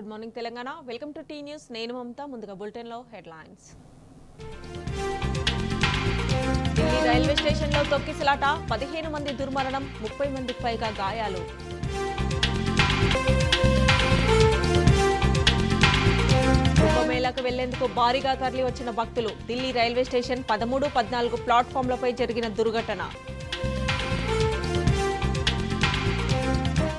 Good morning Telangana. Welcome to T news. నేను మమత. ముందుగా bulletin లో హెడ్లైన్స్. ఢిల్లీ రైల్వే స్టేషన్ లో తొక్కిసలాట, 15 మంది దుర్మరణం, 30 మందికి పైగా గాయాలు. కుంభమేళాకు వెళ్లేందుకు భారీగా తరలి వచ్చిన భక్తులు. ఢిల్లీ రైల్వే స్టేషన్ 13, 14 ప్లాట్ఫామ్లపై జరిగిన దుర్ఘటన.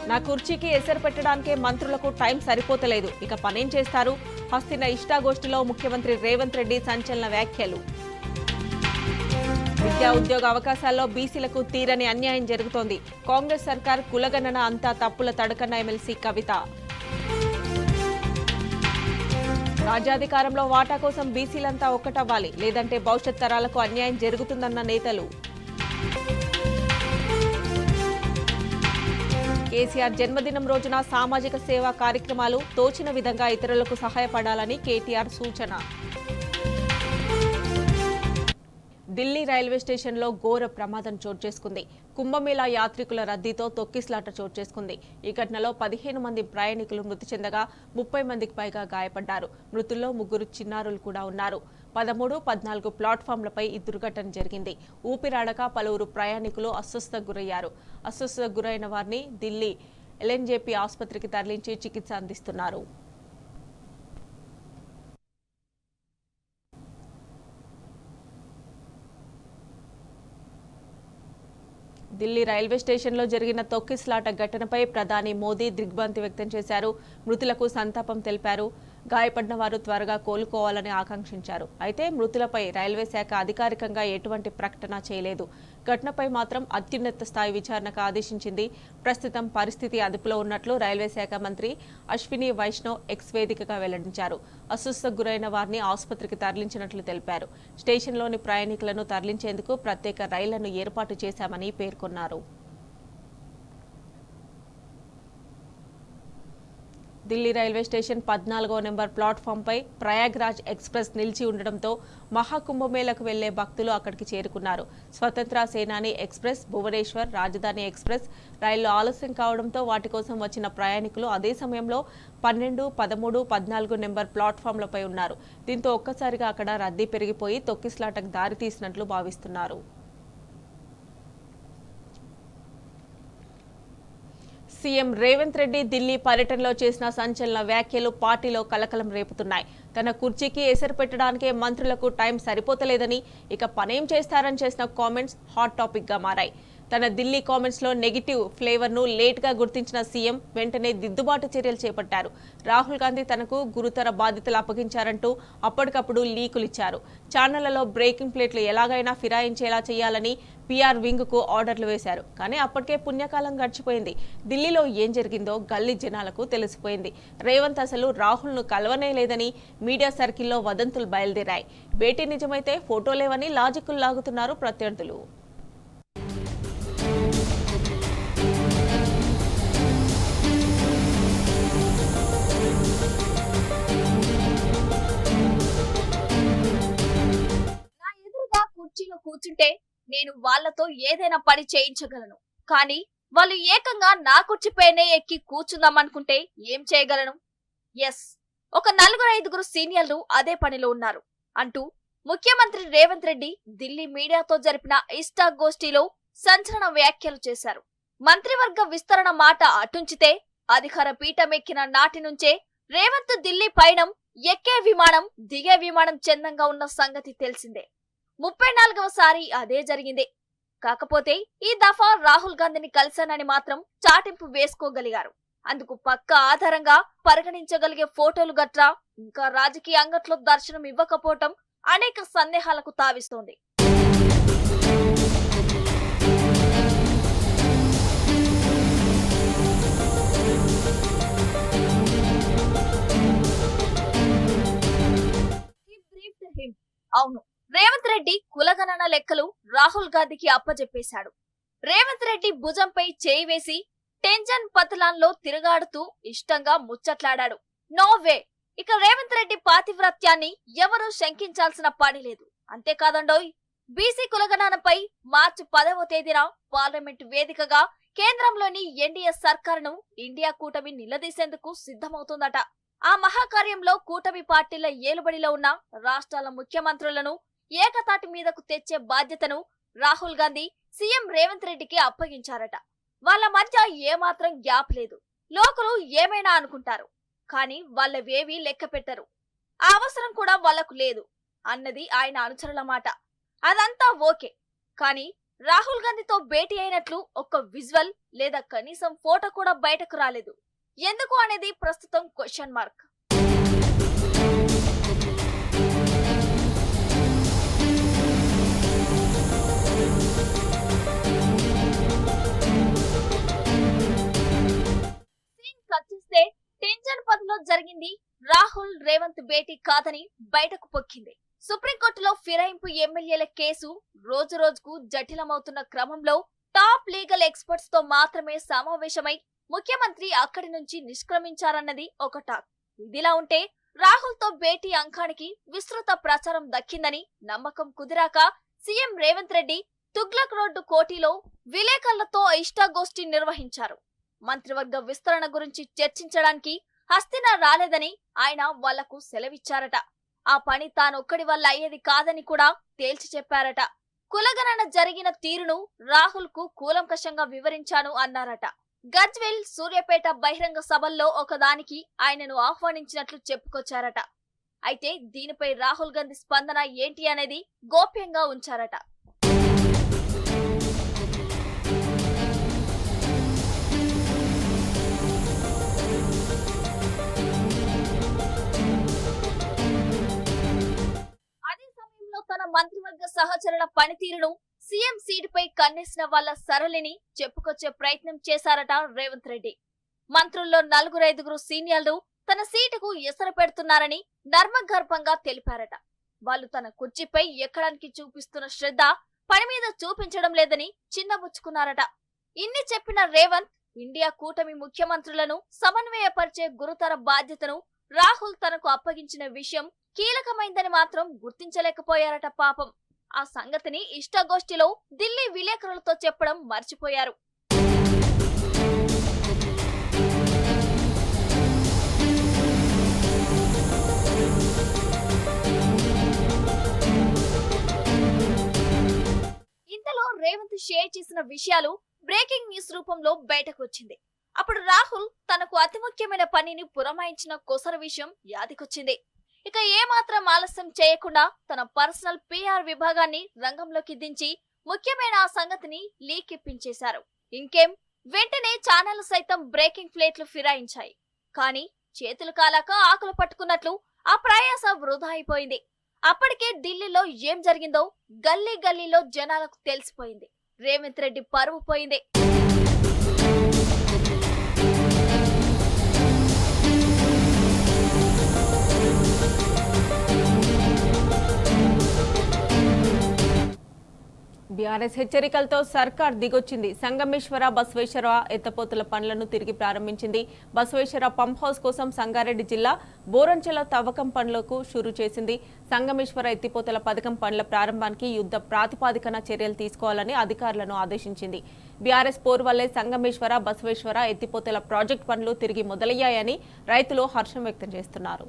నా కుర్చీకి ఎసరు పెట్టడానికే మంత్రులకు టైం సరిపోతలేదు, ఇక పనేం చేస్తారు? హస్తిన ఇష్టాగోష్ఠిలో ముఖ్యమంత్రి రేవంత్ రెడ్డి సంచలన వ్యాఖ్యలు. విద్యా ఉద్యోగ అవకాశాల్లో బీసీలకు తీరని అన్యాయం జరుగుతోంది. కాంగ్రెస్ సర్కార్ కులగణన అంతా తప్పుల తడకన్న ఎమ్మెల్సీ కవిత. రాజ్యాధికారంలో వాటా కోసం బీసీలంతా ఒక్కటవ్వాలి, లేదంటే భవిష్యత్ తరాలకు అన్యాయం జరుగుతుందన్న నేతలు. కేసీఆర్ జన్మదినం రోజున సామాజిక సేవా కార్యక్రమాలు, తోచిన విధంగా ఇతరులకు సహాయపడాలని కేటీఆర్ సూచన. ఢిల్లీ రైల్వే స్టేషన్లో ఘోర ప్రమాదం చోటు చేసుకుంది. కుంభమేళా యాత్రికుల రద్దీతో తొక్కిసలాట చోటు చేసుకుంది. ఈ ఘటనలో 15 మంది ప్రయాణికులు మృతి చెందగా 30 మందికి పైగా గాయపడ్డారు. మృతుల్లో 3 చిన్నారులు కూడా ఉన్నారు. 13, 14 ప్లాట్ఫామ్లపై ఈ దుర్ఘటన జరిగింది. ఊపిరాడక పలువురు ప్రయాణికులు అస్వస్థతకు గురయ్యారు. అస్వస్థతకు గురైన వారిని ఢిల్లీ ఎల్ఎన్జేపీ ఆసుపత్రికి తరలించి చికిత్స అందిస్తున్నారు. ఢిల్లీ రైల్వే స్టేషన్లో జరిగిన తొక్కిసలాట ఘటనపై ప్రధాని మోదీ దిగ్భ్రాంతి వ్యక్తం చేశారు. మృతులకు సంతాపం తెలిపారు. గాయపడిన వారు త్వరగా కోలుకోవాలని ఆకాంక్షించారు. అయితే మృతులపై రైల్వే శాఖ అధికారికంగా ఎటువంటి ప్రకటన చేయలేదు. ఘటనపై మాత్రం అత్యున్నత స్థాయి విచారణకు ఆదేశించింది. ప్రస్తుతం పరిస్థితి అదుపులో ఉన్నట్లు రైల్వే శాఖ మంత్రి అశ్విని వైష్ణవ్ ఎక్స్ వేదికగా వెల్లడించారు. అస్వస్థతకు గురైన వారిని ఆసుపత్రికి తరలించినట్లు తెలిపారు. స్టేషన్లోని ప్రయాణికులను తరలించేందుకు ప్రత్యేక రైళ్లను ఏర్పాటు చేశామని పేర్కొన్నారు. ఢిల్లీ రైల్వే స్టేషన్ 14వ నెంబర్ ప్లాట్ఫామ్పై ప్రయాగ్రాజ్ ఎక్స్ప్రెస్ నిలిచి ఉండడంతో మహాకుంభమేళకు వెళ్లే భక్తులు అక్కడికి చేరుకున్నారు. స్వతంత్ర సేనాని ఎక్స్ప్రెస్, భువనేశ్వర్ రాజధాని ఎక్స్ప్రెస్ రైళ్లు ఆలస్యం కావడంతో వాటి కోసం వచ్చిన ప్రయాణికులు అదే సమయంలో 12, 13, 14 నెంబర్ ప్లాట్ఫామ్లపై ఉన్నారు. దీంతో ఒక్కసారిగా అక్కడ రద్దీ పెరిగిపోయి తొక్కిసలాటకు దారితీసినట్లు భావిస్తున్నారు. సీఎం రేవంత్ రెడ్డి ఢిల్లీ పర్యటనలో చేసిన సంచలన వ్యాఖ్యలు పార్టీలో కలకలం రేపుతున్నాయి. తన కుర్చీకి ఎసరు పెట్టడానికే మంత్రులకు టైం సరిపోతలేదని, ఇక పనేం చేస్తారని చేసిన కామెంట్స్ హాట్ టాపిక్ గా మారాయి. తన ఢిల్లీ కామెంట్స్ లో నెగిటివ్ ఫ్లేవర్ ను లేట్ గా గుర్తించిన సీఎం వెంటనే దిద్దుబాటు చర్యలు చేపట్టారు. రాహుల్ గాంధీ తనకు గురుతర బాధ్యతలు అప్పగించారంటూ అప్పటికప్పుడు లీకులిచ్చారు. ఛానళ్లలో బ్రేకింగ్ ప్లేట్లు ఎలాగైనా ఫిరాయించేలా చేయాలని పీఆర్ వింగ్ కు ఆర్డర్లు వేశారు. కానీ అప్పటికే పుణ్యకాలం గడిచిపోయింది. ఢిల్లీలో ఏం జరిగిందో గల్లీ జనాలకు తెలిసిపోయింది. రేవంత్ అసలు రాహుల్ ను కలవనే లేదని మీడియా సర్కిల్లో వదంతులు బయలుదేరాయి. భేటీ నిజమైతే ఫోటోలేవని లాజిక్కులు లాగుతున్నారు ప్రత్యర్థులు. కుర్చీలో కూర్చుంటే నేను వాళ్లతో ఏదైనా పని చేయించగలను, కానీ వాళ్ళు ఏకంగా నా కుర్చీపైనే ఎక్కి కూర్చుందామనుకుంటే ఏం చేయగలను? ఎస్, ఒక 4-5 సీనియర్లు అదే పనిలో ఉన్నారు అంటూ ముఖ్యమంత్రి రేవంత్ రెడ్డి ఢిల్లీ మీడియాతో జరిపిన ఇష్టాగోష్ఠిలో సంచలన వ్యాఖ్యలు చేశారు. మంత్రివర్గ విస్తరణ మాట అటుంచితే అధికార పీఠం ఎక్కిన నాటి నుంచే రేవంత్ ఢిల్లీ పయనం ఎక్కే విమానం దిగే విమానం చందంగా ఉన్న సంగతి తెలిసిందే. 34వ సారి అదే జరిగింది. కాకపోతే ఈ దఫా రాహుల్ గాంధీని కలిశానని మాత్రం చాటింపు వేసుకోగలిగారు. అందుకు పక్కా ఆధారంగా పరిగణించగలిగే ఫోటోలు గట్రా ఇంకా రాజకీయ అంగట్లో దర్శనం ఇవ్వకపోవటం అనేక సందేహాలకు తావిస్తోంది. అవును, రేవంత్ రెడ్డి కులగణన లెక్కలు రాహుల్ గాంధీకి అప్పజెప్పేశాడు. రేవంత్ రెడ్డి భుజంపై చేయి వేసి టెన్షన్ పతలాన్ లో తిరుగాడుతూ ఇష్టంగా ముచ్చట్లాడాడు. నో వే, ఇక రేవంత్ రెడ్డి పాతివ్రత్యాన్ని ఎవరూ శంకించాల్సిన పని లేదు. అంతేకాదండోయ్, బీసీ కులగణనపై మార్చి 10వ తేదీన పార్లమెంట్ వేదికగా కేంద్రంలోని ఎన్డీఏ సర్కారును ఇండియా కూటమి నిలదీసేందుకు సిద్ధమవుతుందట. ఆ మహాకార్యంలో కూటమి పార్టీల ఏలుబడిలో ఉన్న రాష్ట్రాల ముఖ్యమంత్రులను ఏకతాటి మీదకు తెచ్చే బాధ్యతను రాహుల్ గాంధీ సీఎం రేవంత్ రెడ్డికి అప్పగించారట. వాళ్ళ మధ్య ఏమాత్రం గ్యాప్ లేదు. లోకులు ఏమైనా అనుకుంటారు, కానీ వాళ్ళవేవీ లెక్క పెట్టరు. ఆ అవసరం కూడా వాళ్లకు లేదు అన్నది ఆయన అనుచరుల మాట. అదంతా ఓకే, కానీ రాహుల్ గాంధీతో భేటీ అయినట్లు ఒక్క విజువల్ లేదా కనీసం ఫోటో కూడా బయటకు రాలేదు. ఎందుకు అనేది ప్రస్తుతం క్వశ్చన్ మార్క్. కచ్చిస్తే టెన్షన్ పదిలో జరిగింది రాహుల్ రేవంత్ భేటీ కాదని బయటకు పొక్కింది. సుప్రీంకోర్టులో ఫిరాయింపు ఎమ్మెల్యేల కేసు రోజు రోజుకు జటిలమవుతున్న క్రమంలో టాప్ లీగల్ ఎక్స్పర్ట్స్ తో మాత్రమే సమావేశమై ముఖ్యమంత్రి అక్కడి నుంచి నిష్క్రమించారన్నది ఒక టాక్. ఇదిలా ఉంటే రాహుల్ తో భేటీ అంకానికి విస్తృత ప్రచారం దక్కిందని నమ్మకం కుదిరాక సీఎం రేవంత్ రెడ్డి తుగ్లక్ రోడ్డు కోటిలో విలేకరులతో ఇష్టాగోష్ఠి నిర్వహించారు. మంత్రివర్గ విస్తరణ గురించి చర్చించడానికి హస్తినా రాలేదని ఆయన వాళ్లకు సెలవిచ్చారట. ఆ పని తానొక్కడి వల్ల అయ్యేది కాదని కూడా తేల్చి చెప్పారట. కులగణన జరిగిన తీరును రాహుల్ కు కూలంకషంగా వివరించాను అన్నారట. గజ్వేల్, సూర్యాపేట బహిరంగ సభల్లో ఒకదానికి ఆయనను ఆహ్వానించినట్లు చెప్పుకొచ్చారట. అయితే దీనిపై రాహుల్ గాంధీ స్పందన ఏంటి అనేది గోప్యంగా ఉంచారట. తన మంత్రివర్గ సహచరుల పనితీరును, సీఎం సీట్ పై కన్నేసిన వాళ్ల సరళిని చెప్పుకొచ్చే ప్రయత్నం చేశారట రేవంత్ రెడ్డి. మంత్రుల్లో 4-5 సీనియర్లు తన సీటుకు ఎసరు పెడుతున్నారని నర్మగర్భంగా తెలిపారట. వాళ్ళు తన కుర్చీపై ఎక్కడానికి చూపిస్తున్న శ్రద్ధ పని మీద చూపించడం లేదని చిన్నబుచ్చుకున్నారట. ఇన్ని చెప్పిన రేవంత్ ఇండియా కూటమి ముఖ్యమంత్రులను సమన్వయపరిచే గురుతర బాధ్యతను రాహుల్ తనకు అప్పగించిన విషయం కీలకమైందని మాత్రం గుర్తించలేకపోయారట పాపం. ఆ సంగతిని ఇష్టాగోష్ఠిలో ఢిల్లీ విలేకరులతో చెప్పడం మర్చిపోయారు. ఇంతలో రేవంత్ షేర్ చేసిన విషయాలు బ్రేకింగ్ న్యూస్ రూపంలో బయటకు వచ్చింది. అప్పుడు రాహుల్ తనకు అతి ముఖ్యమైన పనిని పురమాయించిన కొసర విషయం యాదికొచ్చింది. ఇక ఏమాత్రం ఆలస్యం చేయకుండా తన పర్సనల్ పిఆర్ విభాగాన్ని రంగంలోకి దించి ముఖ్యమైన ఆ సంగతిని లీక్ ఇప్పించేశారు. ఇంకేం, వెంటనే ఛానళ్లు సైతం బ్రేకింగ్ ప్లేట్లు ఫిరాయించాయి. కానీ చేతులు కాలాక ఆకులు పట్టుకున్నట్లు ఆ ప్రయాస వృధా అయిపోయింది. అప్పటికే ఢిల్లీలో ఏం జరిగిందో గల్లీ గల్లీలో జనాలకు తెలిసిపోయింది. రేవంత్ రెడ్డి పరువు పోయింది. బీఆర్ఎస్ హెచ్చరికలతో సర్కార్ దిగొచ్చింది. సంగమేశ్వర, బసవేశ్వర ఎత్తపోతుల పనులను తిరిగి ప్రారంభించింది. బసవేశ్వర పంప్ హౌస్ కోసం సంగారెడ్డి జిల్లా బోరంచెల తవ్వకం పనులకు షురు చేసింది. సంగమేశ్వర ఎత్తిపోతల పథకం పనుల ప్రారంభానికి యుద్ధ ప్రాతిపాదికన చర్యలు తీసుకోవాలని అధికారులను ఆదేశించింది. బీఆర్ఎస్ పోరు వల్లే సంగమేశ్వర, బసవేశ్వర ఎత్తిపోతల ప్రాజెక్టు పనులు తిరిగి మొదలయ్యాయని రైతులు హర్షం వ్యక్తం చేస్తున్నారు.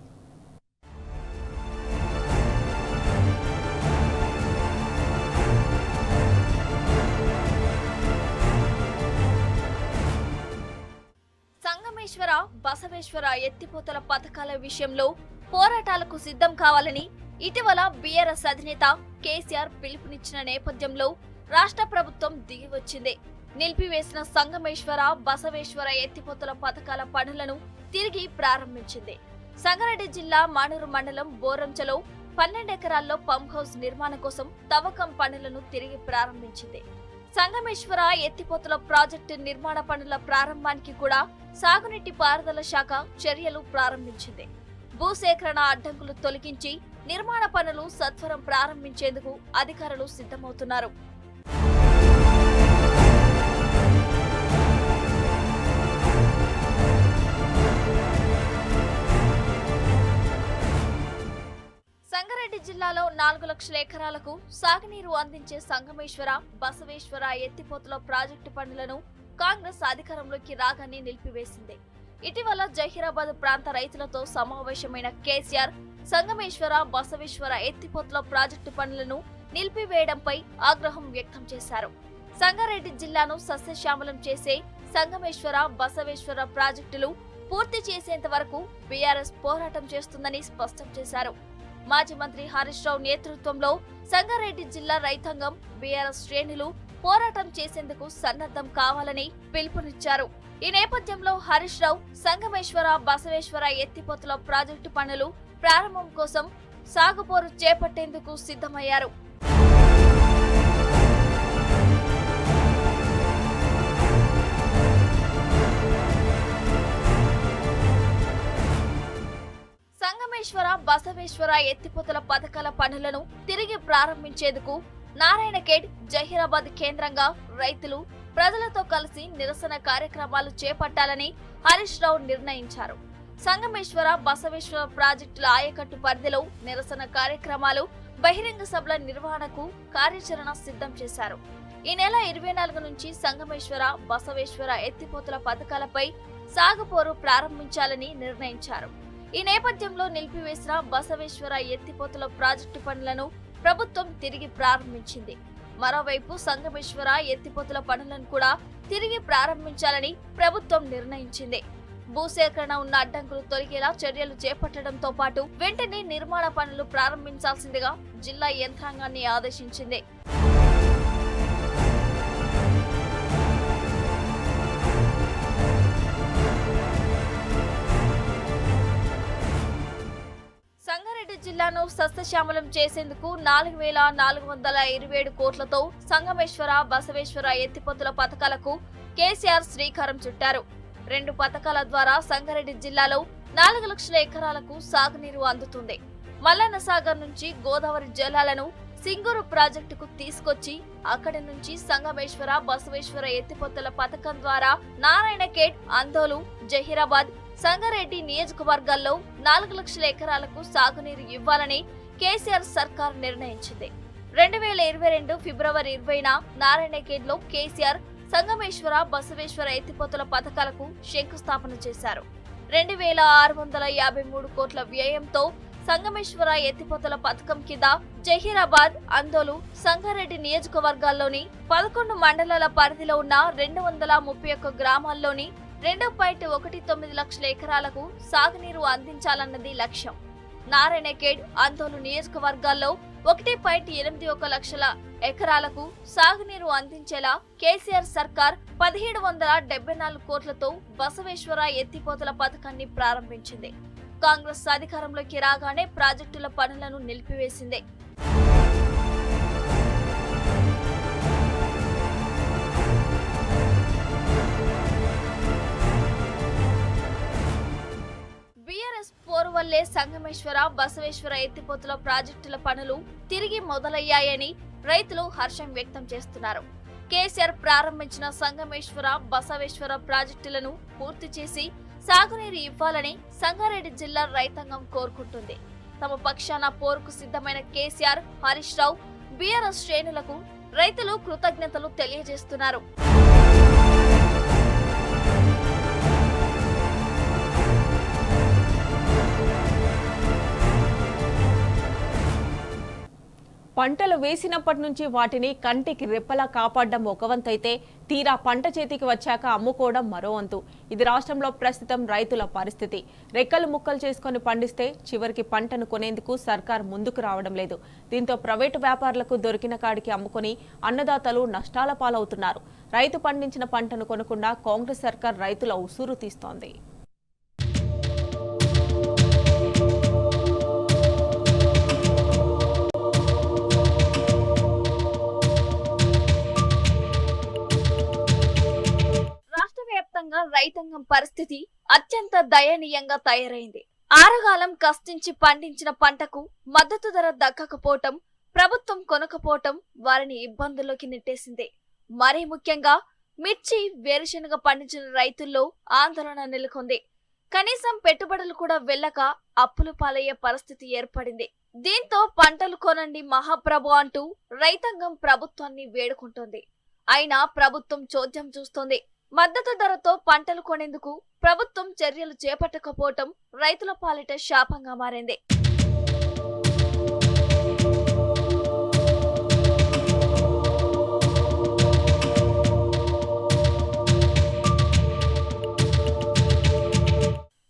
సంగమేశ్వర, బసవేశ్వర ఎత్తిపోతల పథకాల విషయంలో పోరాటాలకు సిద్ధం కావాలని ఇటీవల బీఆర్ఎస్ అధినేత కేసీఆర్ పిలుపునిచ్చిన నేపథ్యంలో రాష్ట్ర ప్రభుత్వం దిగివచ్చింది. నిలిపివేసిన సంగమేశ్వర, బసవేశ్వర ఎత్తిపోతల పథకాల పనులను తిరిగి ప్రారంభించింది. సంగారెడ్డి జిల్లా మానూరు మండలం బోరంచలో 12 ఎకరాల్లో పంప్ హౌస్ నిర్మాణం కోసం తవ్వకం పనులను తిరిగి ప్రారంభించింది. సంగమేశ్వర ఎత్తిపోతల ప్రాజెక్టు నిర్మాణ పనుల ప్రారంభానికి కూడా సాగునీటి పారుదల శాఖ చర్యలు ప్రారంభించింది. భూసేకరణ అడ్డంకులు తొలగించి నిర్మాణ పనులు సత్వరం ప్రారంభించేందుకు అధికారులు సిద్ధమవుతున్నారు. సంగారెడ్డి జిల్లాలో 4 లక్షల ఎకరాలకు సాగునీరు అందించే సంగమేశ్వర, బసవేశ్వర ఎత్తిపోతల ప్రాజెక్టు పనులను కాంగ్రెస్ అధికారంలోకి రాగానే నిలిపివేసింది. ఇటీవల జహీరాబాద్ ప్రాంత రైతులతో సమావేశమైన కేసీఆర్ సంగమేశ్వర బసవేశ్వర ఎత్తిపోతల ప్రాజెక్టు పనులను నిలిపివేయడంపై ఆగ్రహం వ్యక్తం చేశారు. సంగారెడ్డి జిల్లాను సస్యశ్యామలం చేసే సంగమేశ్వర బసవేశ్వర ప్రాజెక్టులు పూర్తి చేసేంత వరకు బీఆర్ఎస్ పోరాటం చేస్తుందని స్పష్టం చేశారు. మాజీ మంత్రి హరీష్ రావు నేతృత్వంలో సంగారెడ్డి జిల్లా రైతాంగం బీఆర్ఎస్ శ్రేణులు పోరాటం చేసేందుకు సన్నద్ధం కావాలని పిలుపునిచ్చారు. ఈ నేపథ్యంలో హరీష్ రావు సంగమేశ్వర బసవేశ్వర ఎత్తిపోతల ప్రాజెక్టు పనులు ప్రారంభం కోసం సాగుపోరు చేపట్టేందుకు సిద్ధమయ్యారు. సంగమేశ్వర బసవేశ్వర ఎత్తిపోతల పథకాల పనులను తిరిగి ప్రారంభించేందుకు నారాయణఖేడ్ జహీరాబాద్ కేంద్రంగా రైతులు ప్రజలతో కలిసి నిరసన కార్యక్రమాలు చేపట్టాలని హరీష్ రావు నిర్ణయించారు. సంగమేశ్వర బసవేశ్వర ప్రాజెక్టుల ఆయకట్టు పరిధిలో నిరసన కార్యక్రమాలు, బహిరంగ సభల నిర్వహణకు కార్యాచరణ సిద్ధం చేశారు. ఈ నెల 24 నుంచి సంగమేశ్వర బసవేశ్వర ఎత్తిపోతల పథకాలపై సాగుపోరు ప్రారంభించాలని నిర్ణయించారు. ఈ నేపథ్యంలో నిలిపివేసిన బసవేశ్వర ఎత్తిపోతల ప్రాజెక్టు పనులను ప్రభుత్వం తిరిగి ప్రారంభించింది. మరోవైపు సంగమేశ్వర ఎత్తిపోతల పనులను కూడా తిరిగి ప్రారంభించాలని ప్రభుత్వం నిర్ణయించింది. భూసేకరణ ఉన్న అడ్డంకులు తొలగేలా చర్యలు చేపట్టడంతో పాటు వెంటనే నిర్మాణ పనులు ప్రారంభించాల్సిందిగా జిల్లా యంత్రాంగాన్ని ఆదేశించింది. సంగారెడ్డి జిల్లాను సస్యశ్యామలం చేసేందుకు 4,427 కోట్లతో సంగమేశ్వర బసవేశ్వర ఎత్తిపోతల పథకాలకు కేసీఆర్ శ్రీకారం చుట్టారు. 2 పథకాల ద్వారా సంగారెడ్డి జిల్లాలో 4 లక్షల ఎకరాలకు సాగునీరు అందుతుంది. మల్లన్న సాగర్ నుంచి గోదావరి జలాలను సింగూరు ప్రాజెక్టుకు తీసుకొచ్చి అక్కడి నుంచి సంగమేశ్వర బసవేశ్వర ఎత్తిపోతల పథకం ద్వారా నారాయణఖేడ్, అందోలు, జహీరాబాద్, సంగారెడ్డి నియోజకవర్గాల్లో 4 లక్షల ఎకరాలకు సాగునీరు ఇవ్వాలని కేసీఆర్ సర్కార్ నిర్ణయించింది. 2022 ఫిబ్రవరి 20న నారాయణఖేడ్లో కేసీఆర్ సంగమేశ్వర బసవేశ్వర ఎత్తిపోతల పథకాలకు శంకుస్థాపన చేశారు. 2,653 కోట్ల వ్యయంతో సంగమేశ్వర ఎత్తిపోతల పథకం కింద జహీరాబాద్, అందోలు, సంగారెడ్డి నియోజకవర్గాల్లోని 11 మండలాల పరిధిలో ఉన్న 231 గ్రామాల్లోని 2.19 లక్షల ఎకరాలకు సాగునీరు అందించాలన్నది లక్ష్యం. నారాయణఖేడ్, అందోలు నియోజకవర్గాల్లో 1.81 లక్షల ఎకరాలకు సాగునీరు అందించేలా కేసీఆర్ సర్కార్ 1,774 కోట్లతో బసవేశ్వర ఎత్తిపోతల పథకాన్ని ప్రారంభించింది. కాంగ్రెస్ అధికారంలోకి రాగానే ప్రాజెక్టుల పనులను నిలిపివేసింది. బీఆర్ఎస్ పోరు వల్లే సంగమేశ్వర బసవేశ్వర ఎత్తిపోతల ప్రాజెక్టుల పనులు తిరిగి మొదలయ్యాయని రైతులు హర్షం వ్యక్తం చేస్తున్నారు. కేసీఆర్ ప్రారంభించిన సంగమేశ్వర బసవేశ్వర ప్రాజెక్టులను పూర్తి చేసి సాగునీరు ఇవ్వాలని సంగారెడ్డి జిల్లా రైతాంగం కోరుకుంటుంది. తమ పక్షాన పోరుకు సిద్ధమైన కేసీఆర్, హరీష్ రావు, బీఆర్ఎస్ శ్రేణులకు రైతులు కృతజ్ఞతలు తెలియజేస్తున్నారు. పంటలు వేసినప్పటి నుంచి వాటిని కంటికి రెప్పలా కాపాడడం ఒక వంతైతే తీరా పంట చేతికి వచ్చాక అమ్ముకోవడం మరో వంతు. ఇది రాష్ట్రంలో ప్రస్తుతం రైతుల పరిస్థితి. రెక్కలు ముక్కలు చేసుకుని పండిస్తే చివరికి పంటను కొనేందుకు సర్కార్ ముందుకు రావడం లేదు. దీంతో ప్రైవేటు వ్యాపారులకు దొరికిన కాడికి అమ్ముకొని అన్నదాతలు నష్టాల పాలవుతున్నారు. రైతు పండించిన పంటను కొనకుండా కాంగ్రెస్ సర్కార్ రైతుల ఉసురు తీస్తోంది. రైతాంగం పరిస్థితి అత్యంత దయనీయంగా తయారైంది. ఆరగాలం కష్టించి పండించిన పంటకు మద్దతు ధర దక్కకపోవటం, ప్రభుత్వం కొనకపోవటం వారిని ఇబ్బందుల్లోకి నెట్టేసింది. మరీ ముఖ్యంగా మిర్చి, వేరుశెనగ పండించిన రైతుల్లో ఆందోళన నెలకొంది. కనీసం పెట్టుబడులు కూడా వెళ్ళక అప్పులు పాలయ్యే పరిస్థితి ఏర్పడింది. దీంతో పంటలు కొనండి మహాప్రభు అంటూ రైతాంగం ప్రభుత్వాన్ని వేడుకుంటోంది. అయినా ప్రభుత్వం చోద్యం చూస్తోంది. మద్దతు ధరతో పంటలు కొనేందుకు ప్రభుత్వం చర్యలు చేపట్టకపోవటం రైతుల పాలిట శాపంగా మారింది.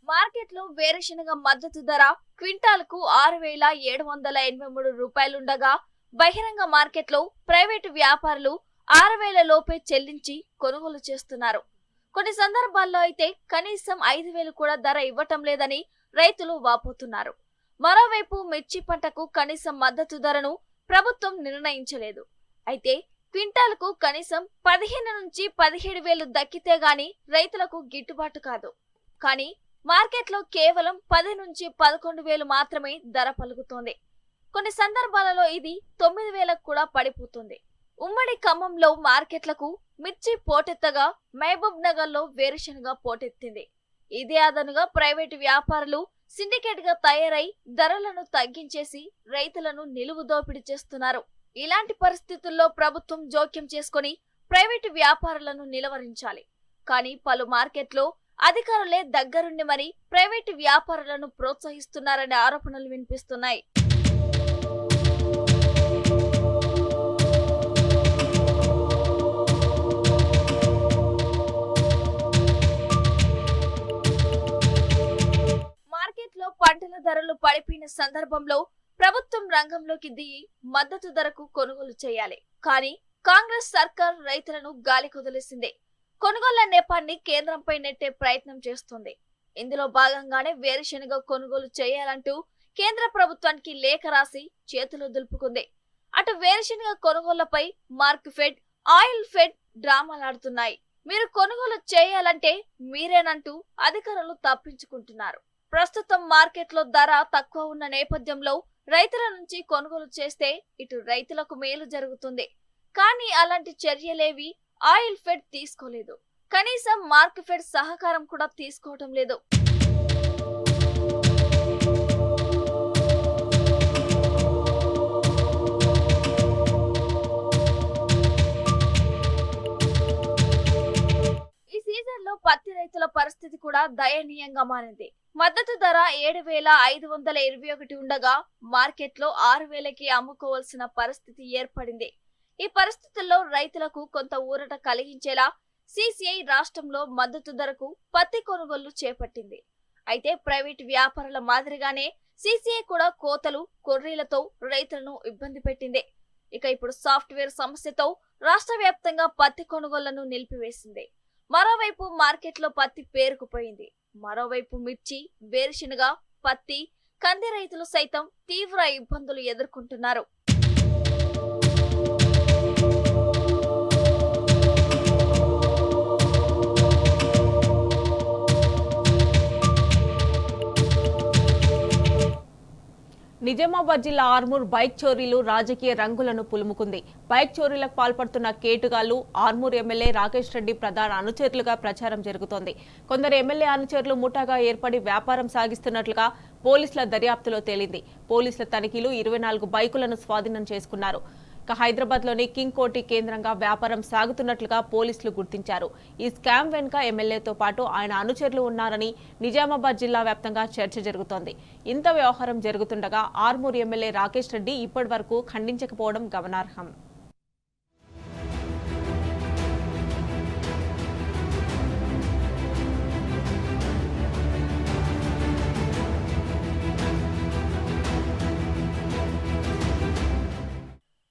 మార్కెట్లో వేరుశనగ మద్దతు ధర క్వింటాల్కు 6,783 రూపాయలుండగా బహిరంగ మార్కెట్లో ప్రైవేటు వ్యాపారులు 6,000 లోపే చెల్లించి కొనుగోలు చేస్తున్నారు. కొన్ని సందర్భాల్లో అయితే కనీసం 5,000 కూడా ధర ఇవ్వటం లేదని రైతులు వాపోతున్నారు. మరోవైపు మిర్చి పంటకు కనీసం మద్దతు ధరను ప్రభుత్వం నిర్ణయించలేదు. అయితే క్వింటాల్కు కనీసం 15 నుంచి 17,000 దక్కితే గాని రైతులకు గిట్టుబాటు కాదు. కానీ మార్కెట్లో కేవలం 10 నుంచి 11,000 మాత్రమే ధర పలుకుతోంది. కొన్ని సందర్భాలలో ఇది 9,000 కూడా పడిపోతుంది. ఉమ్మడి ఖమ్మంలో మార్కెట్లకు మిర్చి పోటెత్తగా మహబూబ్ నగర్ లో వేరుశనగ పోటెత్తింది. ఇదే అదనుగా ప్రైవేటు వ్యాపారులు సిండికేట్ గా తయారై ధరలను తగ్గించేసి రైతులను నిలువు దోపిడీ చేస్తున్నారు. ఇలాంటి పరిస్థితుల్లో ప్రభుత్వం జోక్యం చేసుకుని ప్రైవేటు వ్యాపారులను నిలవరించాలి. కానీ పలు మార్కెట్లో అధికారులే దగ్గరుండి మరి ప్రైవేటు వ్యాపారులను ప్రోత్సహిస్తున్నారనే ఆరోపణలు వినిపిస్తున్నాయి. మార్కెట్లో పంటల ధరలు పడిపోయిన సందర్భంలో ప్రభుత్వం రంగంలోకి దిగి మద్దతు ధరకు కొనుగోలు చేయాలి. కానీ కాంగ్రెస్ సర్కార్ రైతులను గాలి కుదిలేసింది. కొనుగోళ్ల నేపాన్ని కేంద్రంపై నెట్టే ప్రయత్నం చేస్తుంది. ఇందులో భాగంగానే వేరుశనగ కొనుగోలు చేయాలంటూ కేంద్ర ప్రభుత్వానికి లేఖ రాసి చేతులు దులుపుకుంది. అటు వేరుశనగ కొనుగోళ్లపై మార్క్ఫెడ్, ఆయిల్ ఫెడ్ డ్రామాలాడుతున్నాయి. మీరు కొనుగోలు చేయాలంటే మీరేనంటూ అధికారులు తప్పించుకుంటున్నారు. ప్రస్తుతం మార్కెట్లో ధర తక్కువ ఉన్న నేపథ్యంలో రైతుల నుంచి కొనుగోలు చేస్తే ఇటు రైతులకు మేలు జరుగుతుంది. కానీ అలాంటి చర్యలేవి ఆయిల్ ఫెడ్ తీసుకోలేదు. కనీసం మార్క్ఫెడ్ సహకారం కూడా తీసుకోవటం లేదు. ఈ సీజన్ లో పత్తి రైతుల పరిస్థితి కూడా దయనీయంగా మారింది. మద్దతు ధర 7,521 ఉండగా మార్కెట్లో 6,000కి అమ్ముకోవాల్సిన పరిస్థితి ఏర్పడింది. ఈ పరిస్థితుల్లో రైతులకు కొంత ఊరట కలిగించేలా సిసిఐ రాష్ట్రంలో మద్దతు ధరకు పత్తి కొనుగోళ్లు చేపట్టింది. అయితే ప్రైవేటు వ్యాపారుల మాదిరిగానే సిసిఐ కూడా కోతలు, కొర్రీలతో రైతులను ఇబ్బంది పెట్టింది. ఇక ఇప్పుడు సాఫ్ట్వేర్ సమస్యతో రాష్ట్ర వ్యాప్తంగా పత్తి కొనుగోళ్లను నిలిపివేసింది. మరోవైపు మార్కెట్లో పత్తి పేరుకుపోయింది. మరోవైపు మిర్చి, వేరుశనగ, పత్తి, కంది రైతులు సైతం తీవ్ర ఇబ్బందులు ఎదుర్కొంటున్నారు. నిజామాబాద్ జిల్లా ఆర్మూర్ బైక్ చోరీలు రాజకీయ రంగులను పులుముకుంది. బైక్ చోరీలకు పాల్పడుతున్న కేటుగాళ్లు ఆర్మూర్ ఎమ్మెల్యే రాకేష్ రెడ్డి ప్రధాన అనుచరులుగా ప్రచారం జరుగుతోంది. కొందరు ఎమ్మెల్యే అనుచరులు ముఠాగా ఏర్పడి వ్యాపారం సాగిస్తున్నట్లుగా పోలీసుల దర్యాప్తులో తేలింది. పోలీసుల తనిఖీలు 24 బైకులను స్వాధీనం చేసుకున్నారు. హైదరాబాద్ లోని కింగ్ కోటి కేంద్రంగా వ్యాపారం సాగుతున్నట్లుగా పోలీసులు గుర్తించారు. ఈ స్కామ్ వెనుక ఎమ్మెల్యేతో పాటు ఆయన అనుచరులు ఉన్నారని నిజామాబాద్ జిల్లా వ్యాప్తంగా చర్చ జరుగుతోంది. ఇంత వ్యవహారం జరుగుతుండగా ఆర్మూర్ ఎమ్మెల్యే రాకేష్ రెడ్డి ఇప్పటి వరకు ఖండించకపోవడం గమనార్హం.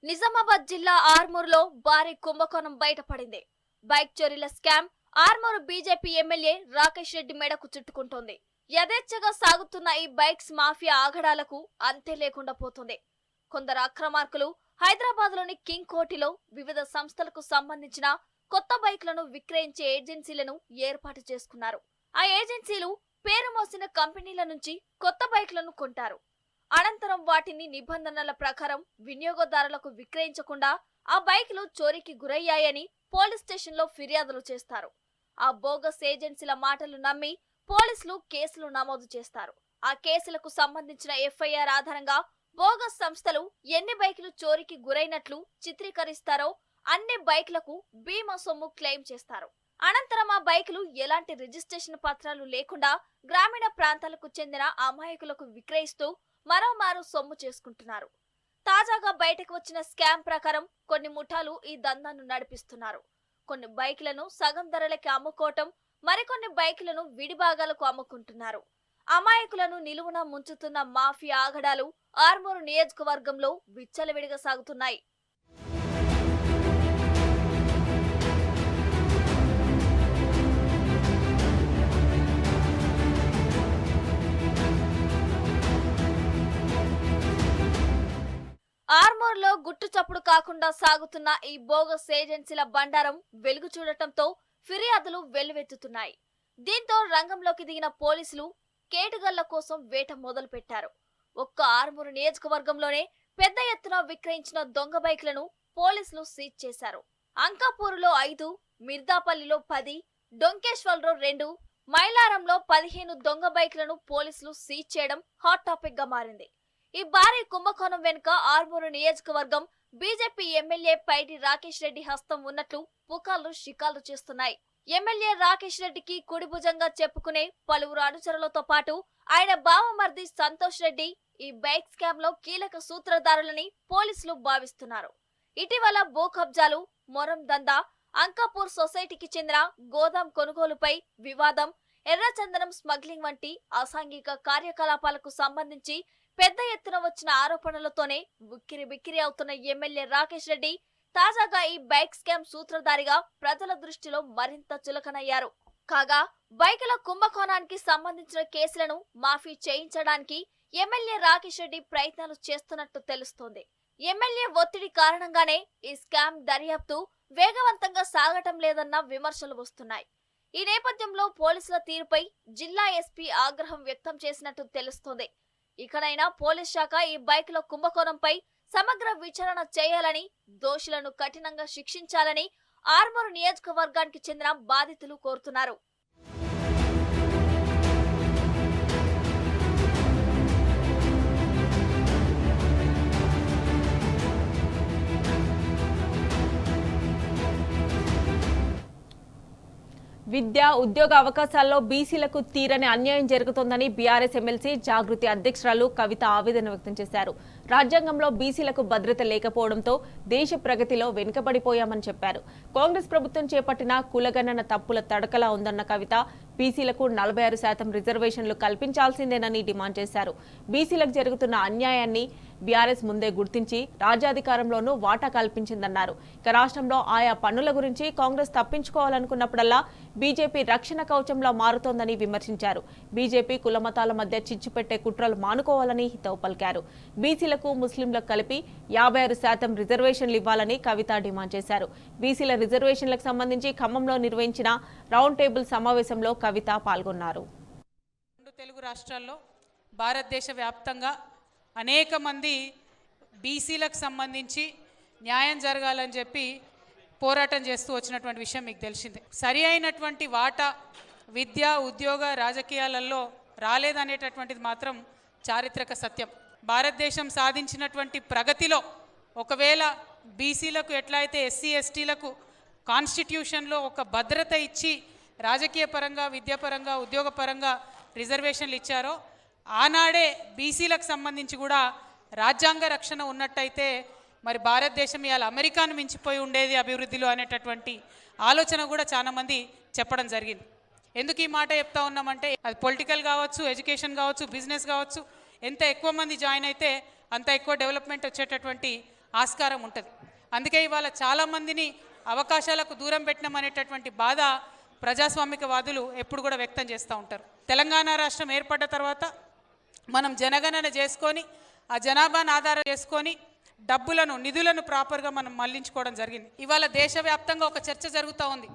నిజామాబాద్ జిల్లా ఆర్మూర్ లో భారీ కుంభకోణం బయటపడింది. బైక్ చోరీల స్కామ్ ఆర్మూర్ బీజేపీ ఎమ్మెల్యే రాకేష్ రెడ్డి మెడకు చుట్టుకుంటోంది. యథేచ్ఛగా సాగుతున్న ఈ బైక్స్ మాఫియా ఆగడాలకు అంతే లేకుండా పోతుంది. కొందరు అక్రమార్కులు హైదరాబాద్ లోని కింగ్ కోటిలో వివిధ సంస్థలకు సంబంధించిన కొత్త బైక్లను విక్రయించే ఏజెన్సీలను ఏర్పాటు చేసుకున్నారు. ఆ ఏజెన్సీలు పేరు మోసిన కంపెనీల నుంచి కొత్త బైక్లను కొంటారు. అనంతరం వాటిని నిబంధనల ప్రకారం వినియోగదారులకు విక్రయించకుండా ఆ బైక్లు చోరీకి గురయ్యాయని పోలీస్ స్టేషన్లో ఫిర్యాదులు చేస్తారు. ఆ బోగస్ ఏజెన్సీల మాటలు నమ్మి పోలీసులు కేసులు నమోదు చేస్తారు. ఆ కేసులకు సంబంధించిన ఎఫ్ఐఆర్ ఆధారంగా బోగస్ సంస్థలు ఎన్ని బైకులు చోరీకి గురైనట్లు చిత్రీకరిస్తారో అన్ని బైక్లకు బీమా సొమ్ము క్లెయిమ్ చేస్తారు. అనంతరం ఆ బైకులు ఎలాంటి రిజిస్ట్రేషన్ పత్రాలు లేకుండా గ్రామీణ ప్రాంతాలకు చెందిన అమాయకులకు విక్రయిస్తూ మరోమారు సొమ్ము చేసుకుంటున్నారు. తాజాగా బయటకు వచ్చిన స్కామ్ ప్రకారం కొన్ని ముఠాలు ఈ దందాను నడిపిస్తున్నారు. కొన్ని బైకులను సగం ధరలకి అమ్ముకోవటం, మరికొన్ని బైకులను విడిభాగాలకు అమ్ముకుంటున్నారు. అమాయకులను నిలువున ముంచుతున్న మాఫియా ఆగడాలు ఆర్మూరు నియోజకవర్గంలో విచ్చలవిడిగా సాగుతున్నాయి. ఆర్మూర్లో గుట్టు చప్పుడు కాకుండా సాగుతున్న ఈ బోగస్ ఏజెన్సీల బండారం వెలుగు చూడటంతో ఫిర్యాదులు వెల్లువెత్తుతున్నాయి. దీంతో రంగంలోకి దిగిన పోలీసులు కేటుగళ్ల కోసం వేట మొదలు పెట్టారు. ఒక్క ఆర్మూరు నియోజకవర్గంలోనే పెద్ద ఎత్తున విక్రయించిన దొంగ బైకులను పోలీసులు సీజ్ చేశారు. అంకాపూరులో 5, మిర్దాపల్లిలో 10, డొంకేశ్వర్లో 2, మైలారంలో 15 దొంగ బైకులను పోలీసులు సీజ్ చేయడం హాట్ టాపిక్ గా మారింది. ఈ భారీ కుంభకోణం వెనుక ఆర్మూరు నియోజకవర్గం బీజేపీ ఎమ్మెల్యే పైడి రాకేష్ రెడ్డి హస్తం ఉన్నట్లు పుకార్లు షికార్లు చేస్తున్నాయి. ఎమ్మెల్యే రాకేష్ రెడ్డికి కుడిభుజంగా చెప్పుకునే పలువురు అనుచరులతో పాటు ఆయన బావమర్ది సంతోష్ రెడ్డి ఈ బైక్ స్కామ్ లో కీలక సూత్రధారులని పోలీసులు భావిస్తున్నారు. ఇటీవల భూ కబ్జాలు, మొరం దందా, అంకాపూర్ సొసైటీకి చెందిన గోదాం కొనుగోలుపై వివాదం, ఎర్రచందనం స్మగ్లింగ్ వంటి అసాంఘిక కార్యకలాపాలకు సంబంధించి పెద్ద ఎత్తున వచ్చిన ఆరోపణలతోనే బిక్కిరి బిక్కిరి అవుతున్న ఎమ్మెల్యే రాకేష్ రెడ్డి తాజాగా ఈ బైక్ స్కామ్ సూత్రధారిగా ప్రజల దృష్టిలో మరింత చులకనయ్యారు. కాగా బైకుల కుంభకోణానికి సంబంధించిన కేసులను మాఫీ చేయించడానికి ఎమ్మెల్యే రాకేష్ రెడ్డి ప్రయత్నాలు చేస్తున్నట్టు తెలుస్తోంది. ఎమ్మెల్యే ఒత్తిడి కారణంగానే ఈ స్కామ్ దర్యాప్తు వేగవంతంగా సాగటం లేదన్న విమర్శలు వస్తున్నాయి. ఈ నేపథ్యంలో పోలీసుల తీరుపై జిల్లా ఎస్పీ ఆగ్రహం వ్యక్తం చేసినట్టు తెలుస్తోంది. ఇకనైనా పోలీస్ శాఖ ఈ బైకుల కుంభకోణంపై సమగ్ర విచారణ చేయాలని, దోషులను కఠినంగా శిక్షించాలని ఆర్మూరు నియోజకవర్గానికి చెందిన బాధితులు కోరుతున్నారు. విద్య, ఉద్యోగ అవకాశాల్లో బీసీలకు తీరని అన్యాయం జరుగుతోందని బీఆర్ఎస్ ఎమ్మెల్సీ జాగృతి అధ్యక్షురాలు కవిత ఆవేదన వ్యక్తం చేశారు. రాజ్యాంగంలో బీసీలకు భద్రత లేకపోవడంతో దేశ ప్రగతిలో వెనుకబడిపోయామని చెప్పారు. కాంగ్రెస్ ప్రభుత్వం చేపట్టిన కులగణన తప్పుల తడకలా ఉందన్న కవిత బీసీలకు 46% రిజర్వేషన్లు కల్పించాల్సిందేనని డిమాండ్ చేశారు. బీసీలకు జరుగుతున్న అన్యాయాన్ని బీఆర్ఎస్ ముందే గుర్తించి రాజ్యాధికారంలోనూ వాటా కల్పించిందన్నారు. ఇక రాష్ట్రంలో ఆయా పన్నుల గురించి కాంగ్రెస్ తప్పించుకోవాలనుకున్నప్పుడల్లా బీజేపీ రక్షణ కవచంలో మారుతోందని విమర్శించారు. బీజేపీ కులమతాల మధ్య చిచ్చుపెట్టే కుట్రలు మానుకోవాలని హితవు పలికారు. బీసీలకు, ముస్లింలకు కలిపి 56% రిజర్వేషన్లు ఇవ్వాలని కవిత డిమాండ్ చేశారు. బీసీల రిజర్వేషన్లకు సంబంధించి ఖమ్మంలో నిర్వహించిన రౌండ్ టేబుల్ సమావేశంలో కవిత పాల్గొన్నారు. తెలుగు రాష్ట్రాల్లో భారతదేశ వ్యాప్తంగా అనేక మంది బీసీలకు సంబంధించి న్యాయం జరగాలని చెప్పి పోరాటం చేస్తూ వచ్చినటువంటి విషయం మీకు తెలిసిందే. సరి అయినటువంటి వాటా విద్య, ఉద్యోగ, రాజకీయాలలో రాలేదనేటటువంటిది మాత్రం చారిత్రక సత్యం. భారతదేశం సాధించినటువంటి ప్రగతిలో ఒకవేళ బీసీలకు ఎట్లయితే ఎస్సీ ఎస్టీలకు కాన్స్టిట్యూషన్లో ఒక భద్రత ఇచ్చి రాజకీయ పరంగా, విద్యాపరంగా, ఉద్యోగపరంగా రిజర్వేషన్లు ఇచ్చారో ఆనాడే బీసీలకు సంబంధించి కూడా రాజ్యాంగ రక్షణ ఉన్నట్టయితే మరి భారతదేశం ఇవాళ అమెరికాను మించిపోయి ఉండేది అభివృద్ధిలో అనేటటువంటి ఆలోచన కూడా చాలామంది చెప్పడం జరిగింది. ఎందుకు ఈ మాట చెప్తా ఉన్నామంటే అది పొలిటికల్ కావచ్చు, ఎడ్యుకేషన్ కావచ్చు, బిజినెస్ కావచ్చు, ఎంత ఎక్కువ మంది జాయిన్ అయితే అంత ఎక్కువ డెవలప్మెంట్ వచ్చేటటువంటి ఆస్కారం ఉంటుంది. అందుకే ఇవాళ చాలామందిని అవకాశాలకు దూరం పెట్టినాం అనేటటువంటి బాధ ప్రజాస్వామికవాదులు ఎప్పుడు కూడా వ్యక్తం చేస్తూ ఉంటారు. తెలంగాణ రాష్ట్రం ఏర్పడ్డ తర్వాత మనం జనగణన చేసుకొని ఆ జనాభాను ఆధారం చేసుకొని డబ్బులను, నిధులను ప్రాపర్గా మనం మళ్లించుకోవడం జరిగింది. ఇవాళ దేశవ్యాప్తంగా ఒక చర్చ జరుగుతూ ఉంది.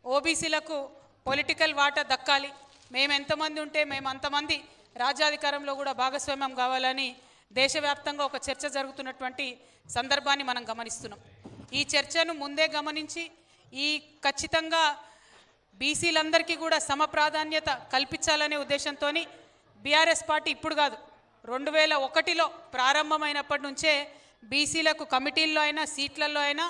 ఓబీసీలకు పొలిటికల్ వాటా దక్కాలి, మేము ఎంతమంది ఉంటే మేము అంతమంది రాజ్యాధికారంలో కూడా భాగస్వామ్యం కావాలని దేశవ్యాప్తంగా ఒక చర్చ జరుగుతున్నటువంటి సందర్భాన్ని మనం గమనిస్తున్నాం. ఈ చర్చను ముందే గమనించి ఈ ఖచ్చితంగా బీసీలందరికీ కూడా సమప్రాధాన్యత కల్పించాలనే ఉద్దేశంతో బీఆర్ఎస్ పార్టీ ఇప్పుడు కాదు, 2001లో ప్రారంభమైనప్పటి నుంచే బీసీలకు కమిటీల్లో అయినా సీట్లలో అయినా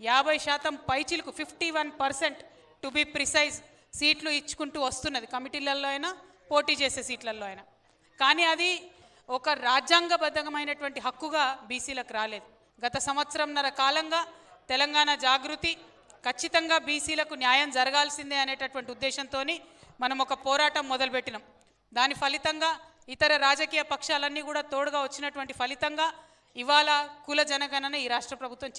50% పైచిలకు 51% టు బి ప్రిసైజ్ సీట్లు ఇచ్చుకుంటూ వస్తున్నది, కమిటీలలో అయినా పోటీ చేసే సీట్లలో అయినా. కానీ అది ఒక రాజ్యాంగబద్ధమైనటువంటి హక్కుగా బీసీలకు రాలేదు. గత సంవత్సరంన్నర కాలంగా తెలంగాణ జాగృతి ఖచ్చితంగా బీసీలకు న్యాయం జరగాల్సిందే అనేటటువంటి ఉద్దేశంతో మనం ఒక పోరాటం మొదలుపెట్టినాం. దాని ఫలితంగా ఇతర రాజకీయ పక్షాలన్నీ కూడా తోడుగా వచ్చినటువంటి ఫలితంగా ఇవాళ కుల జనగణన ఈ రాష్ట్ర ప్రభుత్వం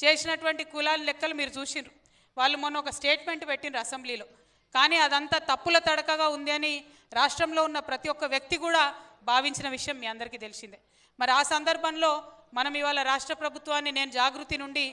చేసినటువంటి కులాల లెక్కలు మీరు చూసిండ్రు. వాళ్ళు మొన్న ఒక స్టేట్మెంట్ పెట్టిండ్రు అసెంబ్లీలో. కానీ అదంతా తప్పుల తడకగా ఉంది అని రాష్ట్రంలో ఉన్న ప్రతి ఒక్క వ్యక్తి కూడా భావించిన విషయం మీ అందరికీ తెలిసిందే. మరి ఆ సందర్భంలో మనం ఇవాళ రాష్ట్ర ప్రభుత్వాన్ని నేను జాగృతి నుండి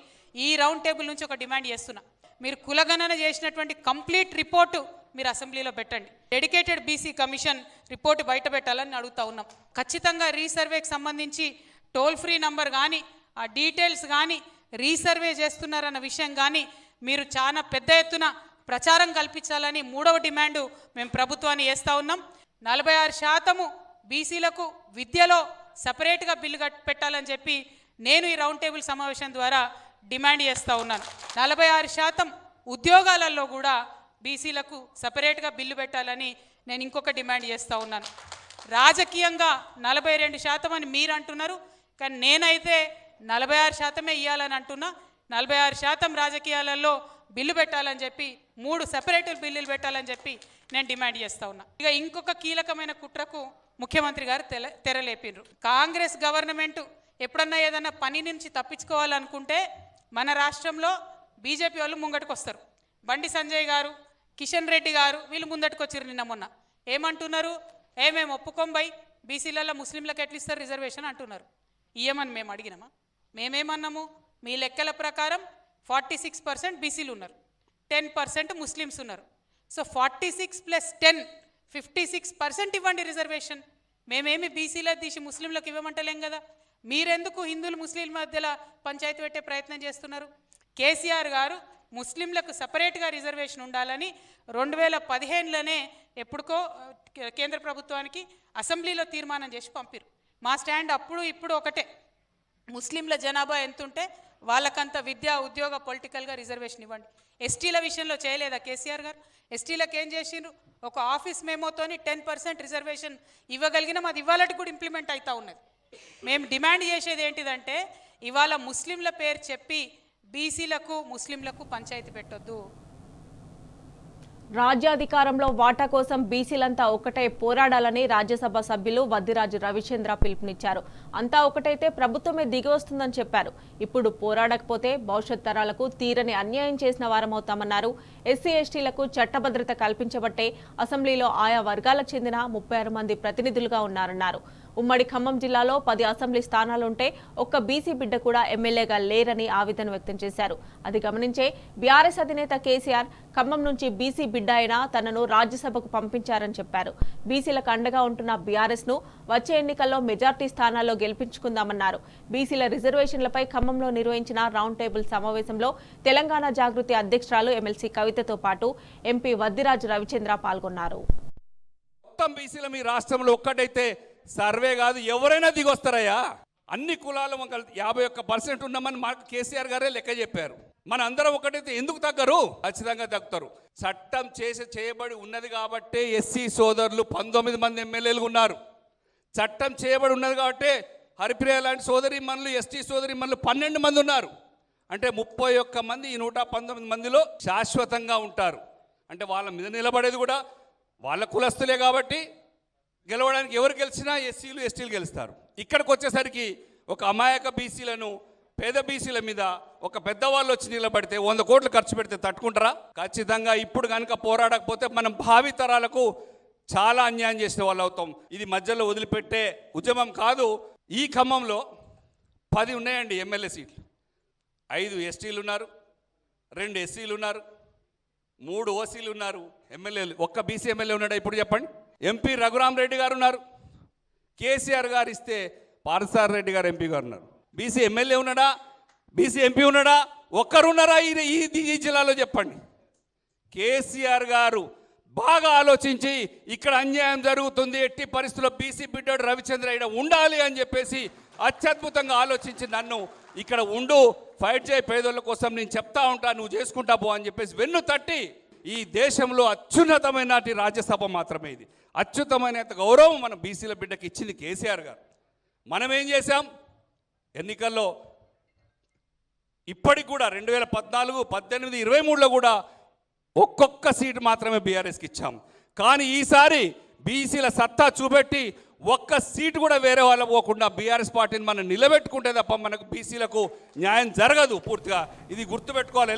ఈ రౌండ్ టేబుల్ నుంచి ఒక డిమాండ్ చేస్తున్నా. మీరు కులగణన చేసినటువంటి కంప్లీట్ రిపోర్టు మీరు అసెంబ్లీలో పెట్టండి. డెడికేటెడ్ బీసీ కమిషన్ రిపోర్టు బయట పెట్టాలని అడుగుతా ఉన్నాం. ఖచ్చితంగా రీసర్వేకి సంబంధించి టోల్ ఫ్రీ నంబర్ కానీ ఆ డీటెయిల్స్ కానీ రీసర్వే చేస్తున్నారన్న విషయం కానీ మీరు చాలా పెద్ద ఎత్తున ప్రచారం కల్పించాలని మూడవ డిమాండు మేము ప్రభుత్వాన్ని చేస్తూ ఉన్నాం. 46% బీసీలకు విద్యలో సపరేట్గా బిల్లు పెట్టాలని చెప్పి నేను ఈ రౌండ్ టేబుల్ సమావేశం ద్వారా డిమాండ్ చేస్తూ ఉన్నాను. 46% ఉద్యోగాలలో కూడా బీసీలకు సపరేట్గా బిల్లు పెట్టాలని నేను ఇంకొక డిమాండ్ చేస్తూ ఉన్నాను. రాజకీయంగా 42% అని మీరు అంటున్నారు, కానీ నేనైతే 46% ఇవ్వాలని అంటున్నా. 46% రాజకీయాలలో బిల్లు పెట్టాలని చెప్పి 3 సెపరేట్ బిల్లులు పెట్టాలని చెప్పి నేను డిమాండ్ చేస్తూ ఉన్నా. ఇక ఇంకొక కీలకమైన కుట్రకు ముఖ్యమంత్రి గారు తెరలేపినరు. కాంగ్రెస్ గవర్నమెంట్ ఎప్పుడన్నా ఏదన్నా పని నుంచి తప్పించుకోవాలనుకుంటే మన రాష్ట్రంలో బీజేపీ వాళ్ళు ముంగటికి వస్తారు. బండి సంజయ్ గారు, కిషన్ రెడ్డి గారు వీళ్ళు ముందటికి వచ్చారు. నిన్న మొన్న ఏమంటున్నారు, మేము ఒప్పుకోంబై బీసీలలో ముస్లింలకు ఎట్లా ఇస్తారు రిజర్వేషన్ అంటున్నారు. ఇయ్యమని మేము అడిగినామా? మేమేమన్నాము, మీ లెక్కల ప్రకారం 46% బీసీలు ఉన్నారు, 10% ముస్లిమ్స్ ఉన్నారు. సో 46 + 10 56% ఇవ్వండి రిజర్వేషన్. మేమేమి బీసీలో తీసి ముస్లింలకు ఇవ్వమంటలేం కదా. మీరెందుకు హిందువులు ముస్లింల మధ్యలో పంచాయతీ పెట్టే ప్రయత్నం చేస్తున్నారు? కేసీఆర్ గారు ముస్లింలకు సపరేట్గా రిజర్వేషన్ ఉండాలని 2015లోనే ఎప్పుడుకో కేంద్ర ప్రభుత్వానికి అసెంబ్లీలో తీర్మానం చేసి పంపిరు. మా స్టాండ్ అప్పుడు ఇప్పుడు ఒకటే, ముస్లింల జనాభా ఎంతుంటే వాళ్ళకంత విద్యా ఉద్యోగ పొలిటికల్గా రిజర్వేషన్ ఇవ్వండి. ఎస్టీల విషయంలో చేయలేదా కేసీఆర్ గారు? ఎస్టీలకు ఏం చేసిండ్రు? ఒక ఆఫీస్ మేమోతోని 10% రిజర్వేషన్ ఇవ్వగలిగినాం. అది ఇవాళకి కూడా ఇంప్లిమెంట్ అవుతూ ఉన్నది. మేము డిమాండ్ చేసేది ఏంటిదంటే ఇవాళ ముస్లింల పేరు చెప్పి బీసీలకు ముస్లింలకు పంచాయతీ పెట్టొద్దు. రాజ్యాధికారంలో వాటా కోసం బీసీలంతా ఒకటే పోరాడాలని రాజ్యసభ సభ్యులు వద్దిరాజు రవిచంద్ర పిలుపునిచ్చారు. అంతా ఒకటైతే ప్రభుత్వమే దిగి వస్తుందని చెప్పారు. ఇప్పుడు పోరాడకపోతే భవిష్యత్ తరాలకు తీరని అన్యాయం చేసిన వారమవుతామన్నారు. ఎస్సీ ఎస్టీలకు చట్టభద్రత కల్పించబట్టే అసెంబ్లీలో ఆయా వర్గాలకు చెందిన 36 మంది ప్రతినిధులుగా ఉన్నారన్నారు. ఉమ్మడి ఖమ్మం జిల్లాలో 10 అసెంబ్లీ స్థానాలుంటే ఒక్క బీసీ బిడ్డ కూడా ఎమ్మెల్యేగా లేరని ఆవేదన వ్యక్తం చేశారు. అది గమనించే బీఆర్ఎస్ అధినేత కేసీఆర్ ఖమ్మం నుంచి బీసీ బిడ్డ అయినా తనను రాజ్యసభకు పంపించారని చెప్పారు. బీసీలకు అండగా ఉంటున్న బీఆర్ఎస్ ను వచ్చే ఎన్నికల్లో మెజార్టీ స్థానాల్లో గెలిపించుకుందామన్నారు. బీసీల రిజర్వేషన్లపై ఖమ్మంలో నిర్వహించిన రౌండ్ టేబుల్ సమావేశంలో తెలంగాణ జాగృతి అధ్యక్షురాలు ఎమ్మెల్సీ కవితతో పాటు ఎంపీ వద్దిరాజు రవిచంద్ర పాల్గొన్నారు. మొత్తం బీసీల మీ రాష్ట్రంలో ఒక్కటైతే సర్వే కాదు ఎవరైనా దిగొస్తారయ్యా. అన్ని కులాలు 51% ఉన్నామని మాకు కేసీఆర్ గారే లెక్క చెప్పారు. మన అందరం ఒకటైతే ఎందుకు తగ్గరు? ఖచ్చితంగా తగ్గుతారు. చట్టం చేయబడి ఉన్నది కాబట్టి ఎస్సీ సోదరులు 19 మంది ఎమ్మెల్యేలు ఉన్నారు. చట్టం చేయబడి ఉన్నది కాబట్టి హరిప్రియ లాంటి సోదరి మనులు, ఎస్టీ సోదరి మనులు 12 మంది ఉన్నారు. అంటే 31 మంది ఈ 119 మందిలో శాశ్వతంగా ఉంటారు. అంటే వాళ్ళ మీద నిలబడేది కూడా వాళ్ళ కులస్తులే కాబట్టి గెలవడానికి ఎవరు గెలిచినా ఎస్సీలు ఎస్టీలు గెలుస్తారు. ఇక్కడికి వచ్చేసరికి ఒక అమాయక బీసీలను, పేద బీసీల మీద ఒక పెద్దవాళ్ళు వచ్చి నిలబడితే 100 కోట్లు ఖర్చు పెడితే తట్టుకుంటారా? ఖచ్చితంగా ఇప్పుడు కనుక పోరాడకపోతే మనం భావి తరాలకు చాలా అన్యాయం చేసిన వాళ్ళు అవుతాం. ఇది మధ్యలో వదిలిపెట్టే ఉద్యమం కాదు. ఈ ఖమ్మంలో 10 ఉన్నాయండి ఎమ్మెల్యే సీట్లు. 5 ఎస్టీలు ఉన్నారు, 2 ఎస్సీలు ఉన్నారు, 3 ఓసీలు ఉన్నారు ఎమ్మెల్యేలు. ఒక్క బీసీ ఎమ్మెల్యే ఉన్నాడా ఇప్పుడు చెప్పండి? ఎంపీ రఘురామ్ రెడ్డి గారు ఉన్నారు. కేసీఆర్ గారు ఇస్తే పార్థసార రెడ్డి గారు ఎంపీ గారు ఉన్నారు. బీసీ ఎమ్మెల్యే ఉన్నాడా? బీసీ ఎంపీ ఉన్నాడా? ఒక్కరున్నారా ఈ జిల్లాలో చెప్పండి? కేసీఆర్ గారు బాగా ఆలోచించి ఇక్కడ అన్యాయం జరుగుతుంది, ఎట్టి పరిస్థితుల్లో బీసీ బిడ్డడు రవిచంద్ర ఉండాలి అని చెప్పేసి అత్యద్భుతంగా ఆలోచించి నన్ను ఇక్కడ ఉండు ఫైట్ చేయి పేదోళ్ళ కోసం నేను చెప్తా ఉంటా నువ్వు చేసుకుంటా పో అని చెప్పేసి వెన్ను తట్టి ఈ దేశంలో అత్యున్నతమైన రాజ్యసభ మాత్రమే ఇది. అత్యున్నతమైన గౌరవం మన బీసీల బిడ్డకి ఇచ్చింది కేసీఆర్ గారు. మనం ఏం చేశాం ఎన్నికల్లో ఇప్పటికి కూడా 2014, 18, 23లో కూడా ఒక్కొక్క సీటు మాత్రమే బీఆర్ఎస్కి ఇచ్చాం. కానీ ఈసారి బీసీల సత్తా చూపెట్టి ఒక్క సీటు కూడా వేరే వాళ్ళ పోకుండా బీఆర్ఎస్ పార్టీని మనం నిలబెట్టుకుంటే తప్ప మనకు బీసీలకు న్యాయం జరగదు పూర్తిగా. ఇది గుర్తుపెట్టుకోవాలి.